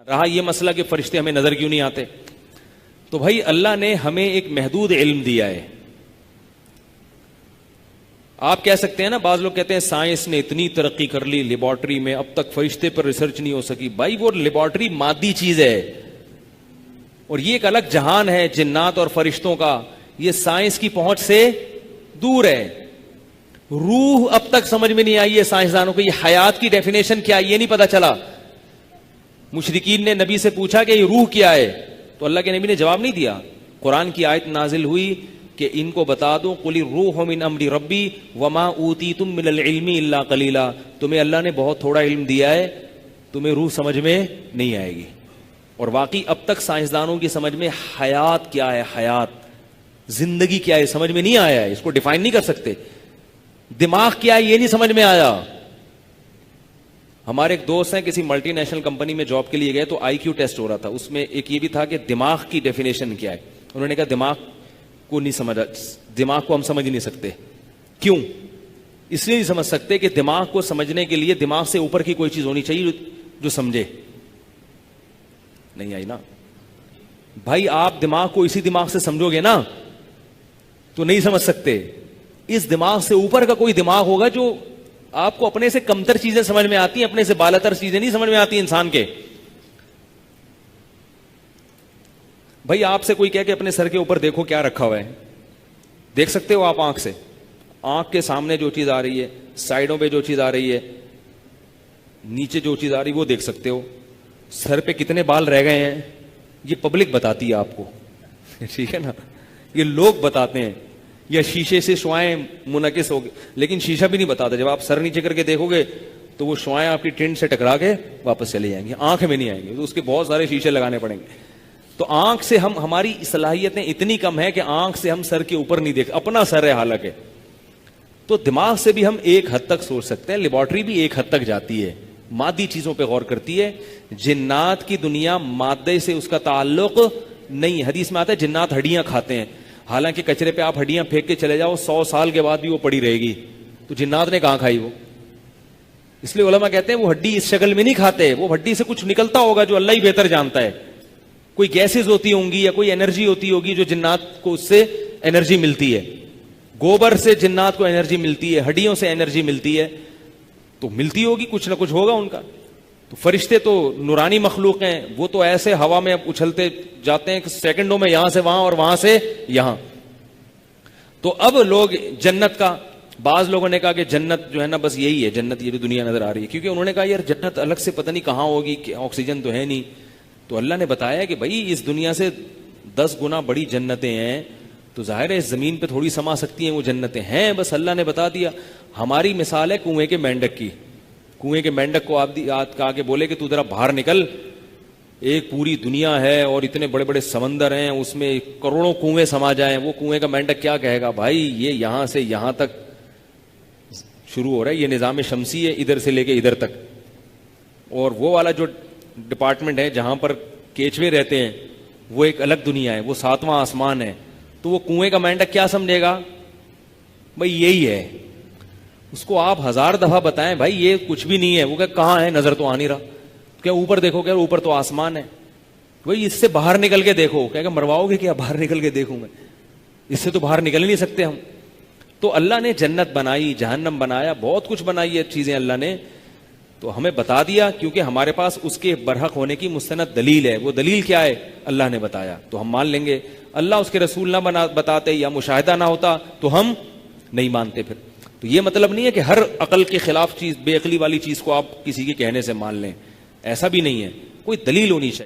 رہا یہ مسئلہ کہ فرشتے ہمیں نظر کیوں نہیں آتے، تو بھائی اللہ نے ہمیں ایک محدود علم دیا ہے. آپ کہہ سکتے ہیں نا، بعض لوگ کہتے ہیں سائنس نے اتنی ترقی کر لی لیبارٹری میں، اب تک فرشتے پر ریسرچ نہیں ہو سکی. بھائی وہ لیبارٹری مادی چیز ہے، اور یہ ایک الگ جہان ہے جنات اور فرشتوں کا، یہ سائنس کی پہنچ سے دور ہے. روح اب تک سمجھ میں نہیں آئی ہے سائنسدانوں کو، یہ حیات کی ڈیفینیشن کیا یہ نہیں پتا چلا. مشرکین نے نبی سے پوچھا کہ یہ روح کیا ہے، تو اللہ کے نبی نے جواب نہیں دیا. قرآن کی آیت نازل ہوئی کہ ان کو بتا دو قل الروح من امر ربی وما اوتیتم من العلم الا قلیلا، تمہیں اللہ نے بہت تھوڑا علم دیا ہے، تمہیں روح سمجھ میں نہیں آئے گی. اور واقعی اب تک سائنسدانوں کی سمجھ میں حیات کیا ہے، حیات زندگی کیا ہے سمجھ میں نہیں آیا ہے، اس کو ڈیفائن نہیں کر سکتے. دماغ کیا ہے یہ نہیں سمجھ میں آیا. ہمارے ایک دوست ہیں کسی ملٹی نیشنل کمپنی میں جاب کے لیے گئے تو آئی کیو ٹیسٹ ہو رہا تھا، اس میں ایک یہ بھی تھا کہ دماغ کی ڈیفینیشن کیا ہے. انہوں نے کہا دماغ کو نہیں سمجھا، دماغ کو ہم سمجھ نہیں سکتے. کیوں؟ اس لیے نہیں سمجھ سکتے کہ دماغ کو سمجھنے کے لیے دماغ سے اوپر کی کوئی چیز ہونی چاہیے جو سمجھے. نہیں آئی نا بھائی، آپ دماغ کو اسی دماغ سے سمجھو گے نا تو نہیں سمجھ سکتے. اس دماغ سے اوپر کا کوئی دماغ ہوگا جو آپ کو اپنے سے کمتر چیزیں سمجھ میں آتی ہیں، اپنے سے بالاتر چیزیں نہیں سمجھ میں آتی انسان کے. بھائی آپ سے کوئی کہے کہ اپنے سر کے اوپر دیکھو کیا رکھا ہوا ہے، دیکھ سکتے ہو آپ آنکھ سے؟ آنکھ کے سامنے جو چیز آ رہی ہے، سائڈوں پہ جو چیز آ رہی ہے، نیچے جو چیز آ رہی ہے وہ دیکھ سکتے ہو. سر پہ کتنے بال رہ گئے ہیں یہ پبلک بتاتی ہے آپ کو، ٹھیک ہے نا، یہ لوگ بتاتے ہیں. یا شیشے سے شعائیں منعکس ہو گئے، لیکن شیشہ بھی نہیں بتاتا. جب آپ سر نیچے کر کے دیکھو گے تو وہ شعائیں آپ کی ٹینٹ سے ٹکرا کے واپس چلی جائیں گی، آنکھ میں نہیں آئیں گی، تو اس کے بہت سارے شیشے لگانے پڑیں گے. تو آنکھ سے ہماری صلاحیتیں اتنی کم ہے کہ آنکھ سے ہم سر کے اوپر نہیں دیکھ، اپنا سر ہے حالانکہ. تو دماغ سے بھی ہم ایک حد تک سوچ سکتے ہیں، لیبارٹری بھی ایک حد تک جاتی ہے، مادی چیزوں پہ غور کرتی ہے. جنات کی دنیا مادے سے اس کا تعلق نہیں. حدیث میں آتا ہے جنات ہڈیاں کھاتے ہیں، حالانکہ کچرے پہ آپ ہڈیاں پھینک کے چلے جاؤ 100 سال کے بعد بھی وہ پڑی رہے گی. تو جنات نے کہاں کھائی وہ؟ اس لیے علماء کہتے ہیں وہ ہڈی اس شکل میں نہیں کھاتے، وہ ہڈی سے کچھ نکلتا ہوگا جو اللہ ہی بہتر جانتا ہے. کوئی گیسز ہوتی ہوں گی یا کوئی انرجی ہوتی ہوگی جو جنات کو اس سے انرجی ملتی ہے. گوبر سے جنات کو انرجی ملتی ہے، ہڈیوں سے انرجی ملتی ہے، تو ملتی ہوگی، کچھ نہ کچھ ہوگا ان کا. تو فرشتے تو نورانی مخلوق ہیں، وہ تو ایسے ہوا میں اچھلتے جاتے ہیں کہ سیکنڈوں میں یہاں سے وہاں اور وہاں سے یہاں. تو اب لوگ جنت کا، بعض لوگوں نے کہا کہ جنت جو ہے نا بس یہی ہے، جنت یہ جو دنیا نظر آ رہی ہے، کیونکہ انہوں نے کہا یار جنت الگ سے پتہ نہیں کہاں ہوگی، کہ آکسیجن تو ہے نہیں. تو اللہ نے بتایا کہ بھائی اس دنیا سے 10 گنا بڑی جنتیں ہیں، تو ظاہر ہے اس زمین پہ تھوڑی سما سکتی ہیں وہ جنتیں ہیں، بس اللہ نے بتا دیا. ہماری مثال ہے کنویں کے مینڈک کی. کنویں کے مینڈک کو آپ کہا کہ بولے کہ تو ذرا باہر نکل، ایک پوری دنیا ہے اور اتنے بڑے بڑے سمندر ہیں، اس میں کروڑوں کنویں سما جائیں، وہ کنویں کا مینڈک کیا کہے گا؟ بھائی یہ یہاں سے یہاں تک شروع ہو رہا ہے، یہ نظام شمسی ہے ادھر سے لے کے ادھر تک، اور وہ والا جو ڈپارٹمنٹ ہے جہاں پر کیچوے رہتے ہیں وہ ایک الگ دنیا ہے، وہ 7واں آسمان ہے. تو وہ کنویں کا مینڈک کیا سمجھے گا؟ بھائی یہی ہے. اس کو آپ 1000 دفعہ بتائیں بھائی یہ کچھ بھی نہیں ہے، وہ کہ کہاں ہے، نظر تو آ نہیں رہا. کیا اوپر دیکھو، کیا اوپر تو آسمان ہے. بھائی اس سے باہر نکل کے دیکھو، کیا مرواؤ گے؟ کیا باہر نکل کے دیکھوں میں؟ اس سے تو باہر نکل ہی نہیں سکتے ہم. تو اللہ نے جنت بنائی، جہنم بنایا، بہت کچھ بنائی ہے چیزیں اللہ نے. تو ہمیں بتا دیا کیونکہ ہمارے پاس اس کے برحق ہونے کی مستند دلیل ہے. وہ دلیل کیا ہے؟ اللہ نے بتایا تو ہم مان لیں گے. اللہ اس کے رسول نہ بتاتے یا مشاہدہ نہ ہوتا تو ہم نہیں مانتے. پھر تو یہ مطلب نہیں ہے کہ ہر عقل کے خلاف چیز، بے عقلی والی چیز کو آپ کسی کے کہنے سے مان لیں، ایسا بھی نہیں ہے. کوئی دلیل ہونی چاہیے.